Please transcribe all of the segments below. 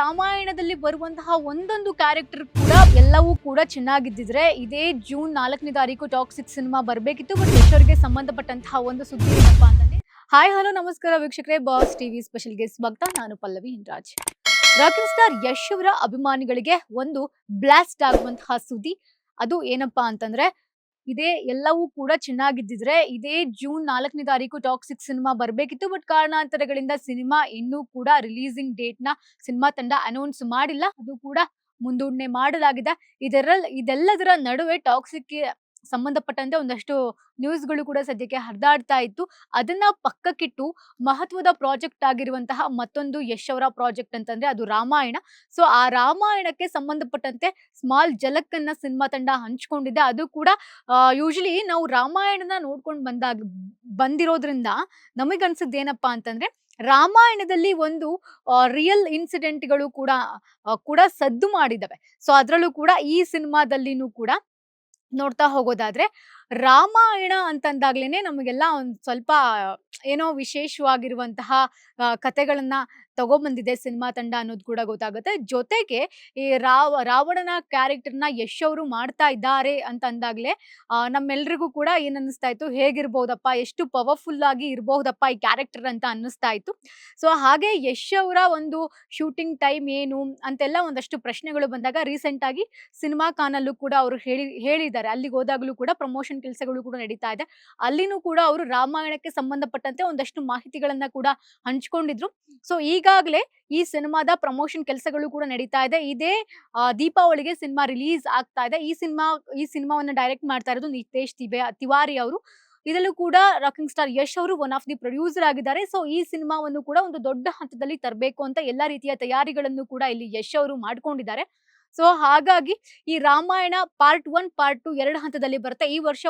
ರಾಮಾಯಣದಲ್ಲಿ ಬರುವಂತಹ ಒಂದೊಂದು ಕ್ಯಾರೆಕ್ಟರ್ ಕೂಡ ಎಲ್ಲವೂ ಕೂಡ ಚೆನ್ನಾಗಿದ್ದಿದ್ರೆ ಇದೇ ಜೂನ್ 4ನೇ ತಾರೀಕು ಟಾಕ್ಸಿಕ್ ಸಿನಿಮಾ ಬರಬೇಕಿತ್ತು. ಬಟ್ ಯಶೋರ್ಗೆ ಸಂಬಂಧಪಟ್ಟಂತಹ ಒಂದು ಸುದ್ದಿ ಏನಪ್ಪಾ ಅಂತಂದ್ರೆ, ಹಾಯ್ ಹಲೋ ನಮಸ್ಕಾರ ವೀಕ್ಷಕರೇ, ಬಾಸ್ ಟಿವಿ ಸ್ಪೆಷಲ್ ಗೆ ಸ್ವಾಗತ. ನಾನು ಪಲ್ಲವಿ ಹಿಂರಾಜ್. ರಾಕಿಂಗ್ ಸ್ಟಾರ್ ಯಶ್ ಅವರ ಅಭಿಮಾನಿಗಳಿಗೆ ಒಂದು ಬ್ಲಾಸ್ಟ್ ಆಗುವಂತಹ ಸುದ್ದಿ. ಅದು ಏನಪ್ಪಾ ಅಂತಂದ್ರೆ, ಇದೇ ಎಲ್ಲವೂ ಕೂಡ ಚೆನ್ನಾಗಿದ್ದಿದ್ರೆ ಇದೇ ಜೂನ್ 4ನೇ ತಾರೀಕು ಟಾಕ್ಸಿಕ್ ಸಿನಿಮಾ ಬರಬೇಕಿತ್ತು. ಬಟ್ ಕಾರಣಾಂತರಗಳಿಂದ ಸಿನಿಮಾ ಇನ್ನೂ ಕೂಡ ರಿಲೀಸಿಂಗ್ ಡೇಟ್ ನ ಸಿನಿಮಾ ತಂಡ ಅನೌನ್ಸ್ ಮಾಡಿಲ್ಲ. ಅದು ಕೂಡ ಮುಂದೂಡಣೆ ಮಾಡಲಾಗಿದೆ. ಇದೆಲ್ಲದರ ನಡುವೆ ಟಾಕ್ಸಿಕ್ ಸಂಬಂಧಪಟ್ಟಂತೆ ಒಂದಷ್ಟು ನ್ಯೂಸ್ಗಳು ಕೂಡ ಸದ್ಯಕ್ಕೆ ಹರಿದಾಡ್ತಾ ಇತ್ತು. ಅದನ್ನ ಪಕ್ಕಕ್ಕಿಟ್ಟು ಮಹತ್ವದ ಪ್ರಾಜೆಕ್ಟ್ ಆಗಿರುವಂತಹ ಮತ್ತೊಂದು ಯಶ್ ಅವರ ಪ್ರಾಜೆಕ್ಟ್ ಅಂತಂದ್ರೆ ಅದು ರಾಮಾಯಣ. ಸೊ ಆ ರಾಮಾಯಣಕ್ಕೆ ಸಂಬಂಧಪಟ್ಟಂತೆ ಸ್ಮಾಲ್ ಝಲಕ್ ಅನ್ನ ಸಿನಿಮಾ ತಂಡ ಹಂಚ್ಕೊಂಡಿದೆ. ಅದು ಕೂಡ ಯೂಶಲಿ ನಾವು ರಾಮಾಯಣನ ನೋಡ್ಕೊಂಡು ಬಂದಿರೋದ್ರಿಂದ ನಮಗನ್ಸಿದ್ದೇನಪ್ಪಾ ಅಂತಂದ್ರೆ, ರಾಮಾಯಣದಲ್ಲಿ ಒಂದು ರಿಯಲ್ ಇನ್ಸಿಡೆಂಟ್ಗಳು ಕೂಡ ಸದ್ದು ಮಾಡಿದವೆ. ಸೊ ಅದರಲ್ಲೂ ಕೂಡ ಈ ಸಿನಿಮಾದಲ್ಲಿನೂ ಕೂಡ ನೋಡ್ತಾ ಹೋಗೋದಾದ್ರೆ, ರಾಮಾಯಣ ಅಂತಂದಾಗ್ಲೇನೆ ನಮಗೆಲ್ಲ ಒಂದ್ ಸ್ವಲ್ಪ ಏನೋ ವಿಶೇಷವಾಗಿರುವಂತಹ ಕಥೆಗಳನ್ನ ತಗೊಬಂದಿದೆ ಸಿನಿಮಾ ತಂಡ ಅನ್ನೋದು ಕೂಡ ಗೊತ್ತಾಗುತ್ತೆ. ಜೊತೆಗೆ ಈ ರಾವಣನ ಕ್ಯಾರೆಕ್ಟರ್ನ ಯಶ್ ಅವರು ಮಾಡ್ತಾ ಇದ್ದಾರೆ ಅಂತ ಅಂದಾಗ್ಲೆ ನಮ್ಮೆಲ್ರಿಗೂ ಕೂಡ ಏನ್ ಅನ್ನಿಸ್ತಾ ಇತ್ತು, ಹೇಗಿರ್ಬಹುದಪ್ಪ, ಎಷ್ಟು ಪವರ್ಫುಲ್ ಆಗಿ ಇರಬಹುದಪ್ಪ ಈ ಕ್ಯಾರೆಕ್ಟರ್ ಅಂತ ಅನ್ನಿಸ್ತಾ ಇತ್ತು. ಸೊ ಹಾಗೆ ಯಶ್ ಅವರ ಒಂದು ಶೂಟಿಂಗ್ ಟೈಮ್ ಏನು ಅಂತೆಲ್ಲ ಒಂದಷ್ಟು ಪ್ರಶ್ನೆಗಳು ಬಂದಾಗ ರೀಸೆಂಟ್ ಆಗಿ ಸಿನಿಮಾ ಖಾನಲ್ಲೂ ಕೂಡ ಅವರು ಹೇಳಿದ್ದಾರೆ. ಅಲ್ಲಿಗೆ ಹೋದಾಗ್ಲೂ ಕೂಡ ಪ್ರಮೋಷನ್ ಕೆಲಸಗಳು ಕೂಡ ನಡೀತಾ ಇದೆ. ಅಲ್ಲಿನೂ ಕೂಡ ಅವರು ರಾಮಾಯಣಕ್ಕೆ ಸಂಬಂಧಪಟ್ಟಂತೆ ಒಂದಷ್ಟು ಮಾಹಿತಿಗಳನ್ನ ಕೂಡ ಹಂಚ್ಕೊಂಡಿದ್ರು. ಸೊ ಈಗಾಗಲೇ ಈ ಸಿನಿಮಾದ ಪ್ರಮೋಷನ್ ಕೆಲಸಗಳು ಕೂಡ ನಡೀತಾ ಇದೆ. ಇದೇ ದೀಪಾವಳಿಗೆ ಸಿನಿಮಾ ರಿಲೀಸ್ ಆಗ್ತಾ ಇದೆ. ಈ ಸಿನಿಮಾವನ್ನ ಡೈರೆಕ್ಟ್ ಮಾಡ್ತಾ ಇರೋದು ನಿತೇಶ್ ತಿವಾರಿ ಅವರು. ಇದರಲ್ಲೂ ಕೂಡ ರಾಕಿಂಗ್ ಸ್ಟಾರ್ ಯಶ್ ಅವರು ಒನ್ ಆಫ್ ದಿ ಪ್ರೊಡ್ಯೂಸರ್ ಆಗಿದ್ದಾರೆ. ಸೊ ಈ ಸಿನಿಮಾವನ್ನು ಕೂಡ ಒಂದು ದೊಡ್ಡ ಹಂತದಲ್ಲಿ ತರಬೇಕು ಅಂತ ಎಲ್ಲಾ ರೀತಿಯ ತಯಾರಿಗಳನ್ನು ಕೂಡ ಇಲ್ಲಿ ಯಶ್ ಅವರು ಮಾಡ್ಕೊಂಡಿದ್ದಾರೆ. ಸೊ ಹಾಗಾಗಿ ಈ ರಾಮಾಯಣ ಪಾರ್ಟ್ 1 ಪಾರ್ಟ್ 2 ಎರಡು ಹಂತದಲ್ಲಿ ಬರುತ್ತೆ. ಈ ವರ್ಷ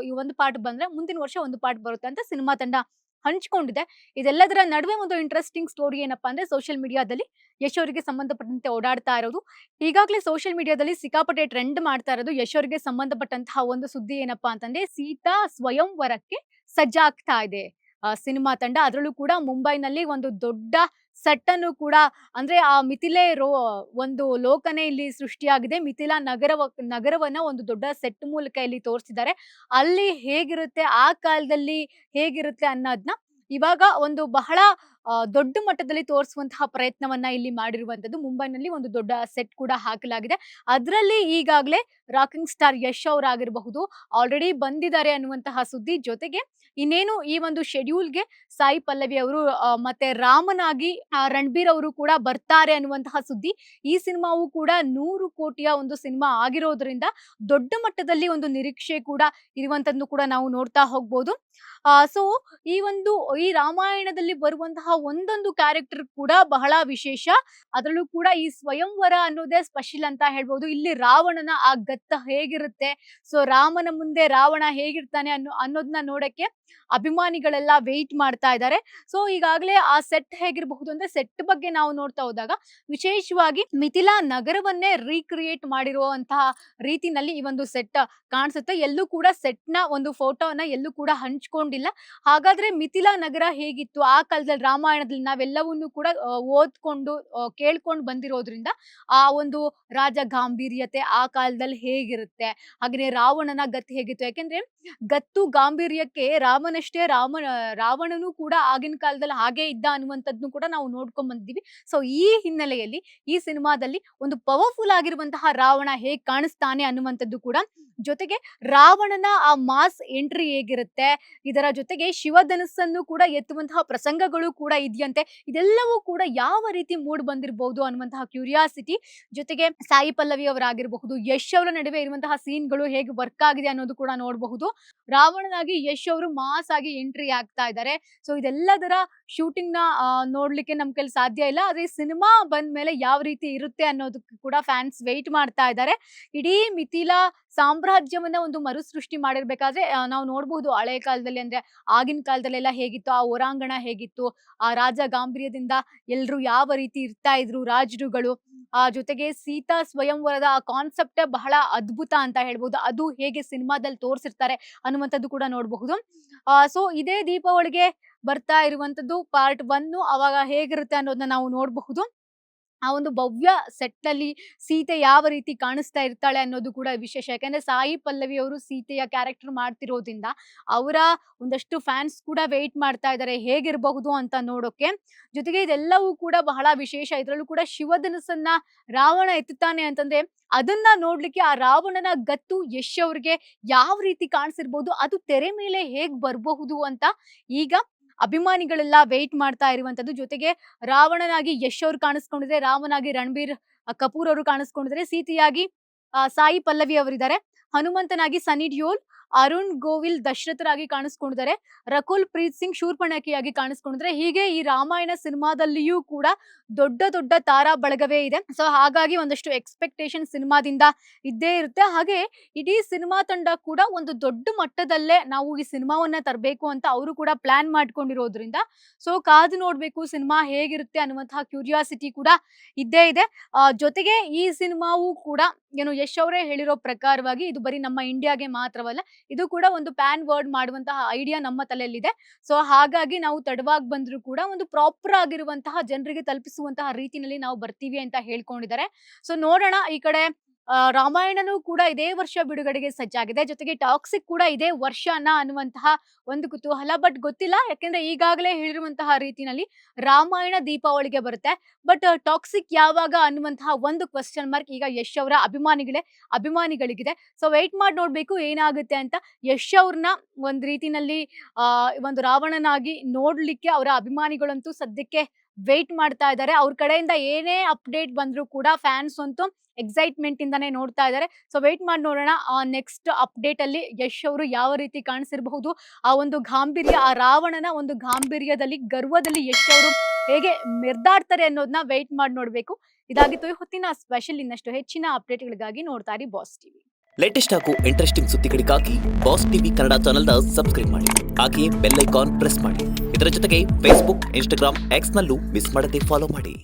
ಈ ಒಂದು ಪಾರ್ಟ್ ಬಂದ್ರೆ ಮುಂದಿನ ವರ್ಷ ಒಂದು ಪಾರ್ಟ್ ಬರುತ್ತೆ ಅಂತ ಸಿನಿಮಾ ತಂಡ ಹಂಚ್ಕೊಂಡಿದೆ. ಇದೆಲ್ಲದರ ನಡುವೆ ಒಂದು ಇಂಟ್ರೆಸ್ಟಿಂಗ್ ಸ್ಟೋರಿ ಏನಪ್ಪಾ ಅಂದ್ರೆ, ಸೋಷಿಯಲ್ ಮೀಡಿಯಾದಲ್ಲಿ ಯಶ್ ಅವರಿಗೆ ಸಂಬಂಧಪಟ್ಟಂತೆ ಓಡಾಡ್ತಾ ಇರೋದು. ಈಗಾಗಲೇ ಸೋಷಿಯಲ್ ಮೀಡಿಯಾದಲ್ಲಿ ಸಿಕ್ಕಾಪಟ್ಟೆ ಟ್ರೆಂಡ್ ಮಾಡ್ತಾ ಇರೋದು ಯಶ್ ಅವರಿಗೆ ಸಂಬಂಧಪಟ್ಟಂತಹ ಒಂದು ಸುದ್ದಿ ಏನಪ್ಪಾ ಅಂತಂದ್ರೆ, ಸೀತಾ ಸ್ವಯಂವರಕ್ಕೆ ಸಜ್ಜಾಗ್ತಾ ಇದೆ ಸಿನಿಮಾ ತಂಡ. ಅದರಲ್ಲೂ ಕೂಡ ಮುಂಬೈನಲ್ಲಿ ಒಂದು ದೊಡ್ಡ ಸೆಟ್ ಅನ್ನು ಕೂಡ, ಅಂದ್ರೆ ಆ ಮಿಥಿಲೆ ಒಂದು ಲೋಕನೇ ಇಲ್ಲಿ ಸೃಷ್ಟಿಯಾಗಿದೆ. ಮಿಥಿಲಾ ನಗರವನ್ನ ಒಂದು ದೊಡ್ಡ ಸೆಟ್ ಮೂಲಕ ಇಲ್ಲಿ ತೋರಿಸಿದ್ದಾರೆ. ಅಲ್ಲಿ ಹೇಗಿರುತ್ತೆ, ಆ ಕಾಲದಲ್ಲಿ ಹೇಗಿರುತ್ತೆ ಅನ್ನೋದನ್ನ ಇವಾಗ ಒಂದು ಬಹಳ ದೊಡ್ಡ ಮಟ್ಟದಲ್ಲಿ ತೋರಿಸುವಂತಹ ಪ್ರಯತ್ನವನ್ನ ಇಲ್ಲಿ ಮಾಡಿರುವಂತದ್ದು. ಮುಂಬೈನಲ್ಲಿ ಒಂದು ದೊಡ್ಡ ಸೆಟ್ ಕೂಡ ಹಾಕಲಾಗಿದೆ. ಅದರಲ್ಲಿ ಈಗಾಗಲೇ ರಾಕಿಂಗ್ ಸ್ಟಾರ್ ಯಶ್ ಅವರಾಗಿರಬಹುದು ಆಲ್ರೆಡಿ ಬಂದಿದ್ದಾರೆ ಅನ್ನುವಂತಹ ಸುದ್ದಿ. ಜೊತೆಗೆ ಇನ್ನೇನು ಈ ಒಂದು ಶೆಡ್ಯೂಲ್ಗೆ ಸಾಯಿ ಪಲ್ಲವಿ ಅವರು ಮತ್ತೆ ರಾಮನಾಗಿ ರಣಬೀರ್ ಅವರು ಕೂಡ ಬರ್ತಾರೆ ಅನ್ನುವಂತಹ ಸುದ್ದಿ. ಈ ಸಿನಿಮಾವು ಕೂಡ 100 ಕೋಟಿಯ ಒಂದು ಸಿನಿಮಾ ಆಗಿರೋದ್ರಿಂದ ದೊಡ್ಡ ಮಟ್ಟದಲ್ಲಿ ಒಂದು ನಿರೀಕ್ಷೆ ಕೂಡ ಇರುವಂತದ್ದು ಕೂಡ ನಾವು ನೋಡ್ತಾ ಹೋಗ್ಬೋದು. ಸೊ ಈ ರಾಮಾಯಣದಲ್ಲಿ ಬರುವಂತಹ ಒಂದೊಂದು ಕ್ಯಾರೆಕ್ಟರ್ ಕೂಡ ಬಹಳ ವಿಶೇಷ. ಅದರಲ್ಲೂ ಕೂಡ ಈ ಸ್ವಯಂವರ ಅನ್ನೋದೇ ಸ್ಪೆಷಲ್ ಅಂತ ಹೇಳ್ಬೋದು. ಇಲ್ಲಿ ರಾವಣನ ಆ ಗತ್ತ ಹೇಗಿರುತ್ತೆ, ಸೊ ರಾಮನ ಮುಂದೆ ರಾವಣ ಹೇಗಿರ್ತಾನೆ ಅನ್ನೋದನ್ನ ನೋಡಕ್ಕೆ ಅಭಿಮಾನಿಗಳೆಲ್ಲ ವೆಯ್ಟ್ ಮಾಡ್ತಾ ಇದ್ದಾರೆ. ಸೊ ಈಗಾಗಲೇ ಆ ಸೆಟ್ ಹೇಗಿರಬಹುದು ಅಂದ್ರೆ, ಸೆಟ್ ಬಗ್ಗೆ ನಾವು ನೋಡ್ತಾ ಹೋದಾಗ ವಿಶೇಷವಾಗಿ ಮಿಥಿಲಾ ನಗರವನ್ನೇ ರೀಕ್ರಿಯೇಟ್ ಮಾಡಿರುವಂತಹ ರೀತಿನಲ್ಲಿ ಈ ಒಂದು ಸೆಟ್ ಕಾಣಿಸುತ್ತೆ. ಎಲ್ಲೂ ಕೂಡ ಸೆಟ್ ನ ಒಂದು ಫೋಟೋನ ಎಲ್ಲೂ ಕೂಡ ಹಂಚ್ಕೊಂಡಿಲ್ಲ. ಹಾಗಾದ್ರೆ ಮಿಥಿಲಾ ನಗರ ಹೇಗಿತ್ತು ಆ ಕಾಲದಲ್ಲಿ, ರಾಮಾಯಣದಲ್ಲಿ ನಾವೆಲ್ಲವನ್ನೂ ಕೂಡ ಓದ್ಕೊಂಡು ಕೇಳ್ಕೊಂಡು ಬಂದಿರೋದ್ರಿಂದ ಆ ಒಂದು ರಾಜ ಗಾಂಭೀರ್ಯತೆ ಆ ಕಾಲದಲ್ಲಿ ಹೇಗಿರುತ್ತೆ, ಹಾಗೆ ರಾವಣನ ಗತ್ತು ಹೇಗಿತ್ತು. ಯಾಕೆಂದ್ರೆ ಗತ್ತು ಗಾಂಭೀರ್ಯಕ್ಕೆ ರಾಮನಷ್ಟೇ ರಾವಣನು ಕೂಡ ಆಗಿನ ಕಾಲದಲ್ಲಿ ಹಾಗೆ ಇದ್ದ ಅನ್ನುವಂಥದ್ನು ಕೂಡ ನಾವು ನೋಡ್ಕೊಂಡ್ ಬಂದಿದ್ದೀವಿ. ಸೊ ಈ ಹಿನ್ನೆಲೆಯಲ್ಲಿ ಈ ಸಿನಿಮಾದಲ್ಲಿ ಒಂದು ಪವರ್ಫುಲ್ ಆಗಿರುವಂತಹ ರಾವಣ ಹೇಗ್ ಕಾಣಿಸ್ತಾನೆ ಅನ್ನುವಂಥದ್ದು ಕೂಡ, ಜೊತೆಗೆ ರಾವಣನ ಆ ಮಾಸ್ ಎಂಟ್ರಿ ಹೇಗಿರುತ್ತೆ, ಇದರ ಜೊತೆಗೆ ಶಿವಧನಸ್ಸನ್ನು ಕೂಡ ಎತ್ತುವಂತಹ ಪ್ರಸಂಗಗಳು ಕೂಡ ಇದೆಯಂತೆ. ಇದೆಲ್ಲವೂ ಕೂಡ ಯಾವ ರೀತಿ ಮೂಡ್ ಬಂದಿರಬಹುದು ಅನ್ನುವಂತಹ ಕ್ಯೂರಿಯಾಸಿಟಿ. ಜೊತೆಗೆ ಸಾಯಿ ಪಲ್ಲವಿ ಅವರಾಗಿರಬಹುದು, ಯಶ್ ಅವರ ನಡುವೆ ಇರುವಂತಹ ಸೀನ್ಗಳು ಹೇಗೆ ವರ್ಕ್ ಆಗಿದೆ ಅನ್ನೋದು ಕೂಡ ನೋಡಬಹುದು. ರಾವಣನಾಗಿ ಯಶ್ ಅವರು ಮಾಸ್ ಆಗಿ ಎಂಟ್ರಿ ಆಗ್ತಾ ಇದ್ದಾರೆ. ಸೊ ಇದೆಲ್ಲದರ ಶೂಟಿಂಗ್ ನ ನೋಡ್ಲಿಕ್ಕೆ ನಮ್ ಕೈಲಿ ಸಾಧ್ಯ ಇಲ್ಲ. ಆದ್ರೆ ಸಿನಿಮಾ ಬಂದ ಮೇಲೆ ಯಾವ ರೀತಿ ಇರುತ್ತೆ ಅನ್ನೋದಕ್ಕೆ ಕೂಡ ಫ್ಯಾನ್ಸ್ ವೆಯ್ಟ್ ಮಾಡ್ತಾ ಇದ್ದಾರೆ. ಇಡೀ ಮಿಥಿಲಾ ಸಾಮ್ರಾಜ್ಯವನ್ನ ಒಂದು ಮರುಸೃಷ್ಟಿ ಮಾಡಿರ್ಬೇಕಾದ್ರೆ ನಾವು ನೋಡಬಹುದು ಹಳೆ ಕಾಲದಲ್ಲಿ, ಅಂದ್ರೆ ಆಗಿನ ಕಾಲದಲ್ಲೆಲ್ಲ ಹೇಗಿತ್ತು, ಆ ಹೊರಾಂಗಣ ಹೇಗಿತ್ತು, ಆ ರಾಜ ಗಾಂಭೀರ್ಯದಿಂದ ಎಲ್ರು ಯಾವ ರೀತಿ ಇರ್ತಾ ಇದ್ರು ರಾಜರುಗಳು. ಜೊತೆಗೆ ಸೀತಾ ಸ್ವಯಂವರದ ಆ ಕಾನ್ಸೆಪ್ಟೇ ಬಹಳ ಅದ್ಭುತ ಅಂತ ಹೇಳ್ಬೋದು. ಅದು ಹೇಗೆ ಸಿನಿಮಾದಲ್ಲಿ ತೋರಿಸಿರ್ತಾರೆ ಅನ್ನುವಂಥದ್ದು ಕೂಡ ನೋಡಬಹುದು. ಸೊ ಇದೇ ದೀಪಾವಳಿಗೆ ಬರ್ತಾ ಇರುವಂತದ್ದು ಪಾರ್ಟ್ 1. ಅವಾಗ ಹೇಗಿರುತ್ತೆ ಅನ್ನೋದನ್ನ ನಾವು ನೋಡಬಹುದು. ಆ ಒಂದು ಭವ್ಯ ಸೆಟ್‌ನಲ್ಲಿ ಸೀತೆ ಯಾವ ರೀತಿ ಕಾಣಿಸ್ತಾ ಇರ್ತಾಳೆ ಅನ್ನೋದು ಕೂಡ ವಿಶೇಷ. ಯಾಕಂದ್ರೆ ಸಾಯಿ ಪಲ್ಲವಿ ಅವರು ಸೀತೆಯ ಕ್ಯಾರೆಕ್ಟರ್ ಮಾಡ್ತಿರೋದ್ರಿಂದ ಅವರ ಒಂದಷ್ಟು ಫ್ಯಾನ್ಸ್ ಕೂಡ ವೇಟ್ ಮಾಡ್ತಾ ಇದ್ದಾರೆ ಹೇಗಿರಬಹುದು ಅಂತ ನೋಡೋಕೆ. ಜೊತೆಗೆ ಇದೆಲ್ಲವೂ ಕೂಡ ಬಹಳ ವಿಶೇಷ. ಇದರಲ್ಲೂ ಕೂಡ ಶಿವಧನುಸ್ಸನ್ನ ರಾವಣ ಎತ್ತುತ್ತಾನೆ ಅಂತಂದ್ರೆ ಅದನ್ನ ನೋಡ್ಲಿಕ್ಕೆ ಆ ರಾವಣನ ಗತ್ತು ಯಶ್ ಅವ್ರಿಗೆ ಯಾವ ರೀತಿ ಕಾಣಿಸಿರ್ಬೋದು, ಅದು ತೆರೆ ಮೇಲೆ ಹೇಗ್ ಬರಬಹುದು ಅಂತ ಈಗ ಅಭಿಮಾನಿಗಳೆಲ್ಲ ವೇಟ್ ಮಾಡ್ತಾ ಇರುವಂತದ್ದು. ಜೊತೆಗೆ ರಾವಣನಾಗಿ ಯಶ್ ಅವ್ರು ಕಾಣಿಸ್ಕೊಂಡಿದ್ದಾರೆ, ರಾಮನಾಗಿ ರಣಬೀರ್ ಕಪೂರ್ ಅವರು ಕಾಣಿಸ್ಕೊಂಡಿದ್ದಾರೆ, ಸೀತೆಯಾಗಿ ಸಾಯಿ ಪಲ್ಲವಿ ಅವರಿದ್ದಾರೆ, ಹನುಮಂತನಾಗಿ ಸನ್ನಿ ಡಿಯೋಲ್, ಅರುಣ್ ಗೋವಿಲ್ ದಶರಥರಾಗಿ ಕಾಣಿಸ್ಕೊಂಡಿದ್ದಾರೆ, ರಕುಲ್ ಪ್ರೀತ್ ಸಿಂಗ್ ಶೂರ್ಪಣಖಿಯಾಗಿ ಕಾಣಿಸ್ಕೊಂಡಿದ್ದಾರೆ. ಹೀಗೆ ಈ ರಾಮಾಯಣ ಸಿನಿಮಾದಲ್ಲಿಯೂ ಕೂಡ ದೊಡ್ಡ ದೊಡ್ಡ ತಾರಾ ಬಳಗವೇ ಇದೆ. ಸೊ ಹಾಗಾಗಿ ಒಂದಷ್ಟು ಎಕ್ಸ್ಪೆಕ್ಟೇಷನ್ ಸಿನಿಮಾದಿಂದ ಇದ್ದೇ ಇರುತ್ತೆ. ಹಾಗೆ ಇಡೀ ಸಿನಿಮಾ ತಂಡ ಕೂಡ ಒಂದು ದೊಡ್ಡ ಮಟ್ಟದಲ್ಲೇ ನಾವು ಈ ಸಿನಿಮಾವನ್ನ ತರಬೇಕು ಅಂತ ಅವರು ಕೂಡ ಪ್ಲಾನ್ ಮಾಡ್ಕೊಂಡಿರೋದ್ರಿಂದ ಸೊ ಕಾದು ನೋಡ್ಬೇಕು ಸಿನಿಮಾ ಹೇಗಿರುತ್ತೆ ಅನ್ನುವಂತಹ ಕ್ಯೂರಿಯಾಸಿಟಿ ಕೂಡ ಇದ್ದೇ ಇದೆ. ಜೊತೆಗೆ ಈ ಸಿನಿಮಾವು ಕೂಡ ಏನು ಯಶ್ ಅವರೇ ಹೇಳಿರೋ ಪ್ರಕಾರವಾಗಿ ಇದು ಬರೀ ನಮ್ಮ ಇಂಡಿಯಾಗೆ ಮಾತ್ರವಲ್ಲ, ಇದು ಕೂಡ ಒಂದು ಪ್ಯಾನ್ ವರ್ಲ್ಡ್ ಮಾಡುವಂತಹ ಐಡಿಯಾ ನಮ್ಮ ತಲೆಯಲ್ಲಿದೆ. ಸೊ ಹಾಗಾಗಿ ನಾವು ತಡವಾಗಿ ಬಂದ್ರು ಕೂಡ ಒಂದು ಪ್ರಾಪರ್ ಆಗಿರುವಂತಹ ಜನರಿಗೆ ತಲುಪಿಸುವಂತಹ ರೀತಿನಲ್ಲಿ ನಾವು ಬರ್ತೀವಿ ಅಂತ ಹೇಳ್ಕೊಂಡಿದ್ದಾರೆ. ಸೊ ನೋಡೋಣ. ಈ ಕಡೆ ರಾಮಾಯಣನೂ ಕೂಡ ಇದೇ ವರ್ಷ ಬಿಡುಗಡೆಗೆ ಸಜ್ಜಾಗಿದೆ. ಜೊತೆಗೆ ಟಾಕ್ಸಿಕ್ ಕೂಡ ಇದೇ ವರ್ಷನ ಅನ್ನುವಂತಹ ಒಂದು ಕುತೂಹಲ. ಬಟ್ ಗೊತ್ತಿಲ್ಲ, ಯಾಕೆಂದ್ರೆ ಈಗಾಗಲೇ ಹೇಳಿರುವಂತಹ ರೀತಿನಲ್ಲಿ ರಾಮಾಯಣ ದೀಪಾವಳಿಗೆ ಬರುತ್ತೆ. ಬಟ್ ಟಾಕ್ಸಿಕ್ ಯಾವಾಗ ಅನ್ನುವಂತಹ ಒಂದು ಕ್ವಶನ್ ಮಾರ್ಕ್ ಈಗ ಯಶ್ ಅವರ ಅಭಿಮಾನಿಗಳಿಗಿದೆ. ಸೊ ವೇಟ್ ಮಾಡಿ ನೋಡ್ಬೇಕು ಏನಾಗುತ್ತೆ ಅಂತ. ಯಶ್ ಅವ್ರನ್ನ ಒಂದ್ ರೀತಿನಲ್ಲಿ ಒಂದು ರಾವಣನಾಗಿ ನೋಡ್ಲಿಕ್ಕೆ ಅವರ ಅಭಿಮಾನಿಗಳಂತೂ ಸದ್ಯಕ್ಕೆ ವೇಟ್ ಮಾಡ್ತಾ ಇದ್ದಾರೆ. ಅವ್ರ ಕಡೆಯಿಂದ ಏನೇ ಅಪ್ಡೇಟ್ ಬಂದ್ರು ಕೂಡ ಫ್ಯಾನ್ಸ್ ಅಂತೂ ಎಕ್ಸೈಟ್ಮೆಂಟ್ ಇಂದಾನೆ ನೋಡ್ತಾ ಇದ್ದಾರೆ. ಸೊ ವೇಟ್ ಮಾಡಿ ನೋಡೋಣ ನೆಕ್ಸ್ಟ್ ಅಪ್ಡೇಟ್ ಅಲ್ಲಿ ಯಶ್ ಅವರು ಯಾವ ರೀತಿ ಕಾಣಿಸಿರಬಹುದು, ಆ ಒಂದು ಗಾಂಭೀರ್ಯ, ಆ ರಾವಣನ ಒಂದು ಗಾಂಭೀರ್ಯದಲ್ಲಿ ಗರ್ವದಲ್ಲಿ ಯಶ್ ಅವರು ಹೇಗೆ ಮೆರ್ದಾಡ್ತಾರೆ ಅನ್ನೋದನ್ನ ವೇಟ್ ಮಾಡಿ ನೋಡ್ಬೇಕು. ಇದಾಗಿತ್ತು ಈ ಹೊತ್ತಿನ ಸ್ಪೆಷಲ್. ಇನ್ನಷ್ಟು ಹೆಚ್ಚಿನ ಅಪ್ಡೇಟ್ಗಳಿಗಾಗಿ ನೋಡ್ತಾ ಇರಿ ಬಾಸ್ ಟಿವಿ. ಲೇಟೆಸ್ಟ್ ಹಾಗೂ ಇಂಟ್ರೆಸ್ಟಿಂಗ್ ಸುದ್ದಿಗಳಿಗಾಗಿ ಬಾಸ್ ಟಿವಿ ಕನ್ನಡ ಚಾನೆಲ್ನ ಸಬ್ಸ್ಕ್ರೈಬ್ ಮಾಡಿ. ಹಾಗೆಯೇ ಬೆಲ್ ಐಕಾನ್ ಪ್ರೆಸ್ ಮಾಡಿ. ಇದರ ಜೊತೆಗೆ ಫೇಸ್ಬುಕ್, ಇನ್ಸ್ಟಾಗ್ರಾಮ್, ಎಕ್ಸ್ ನಲ್ಲೂ ಮಿಸ್ ಮಾಡದೆ ಫಾಲೋ ಮಾಡಿ.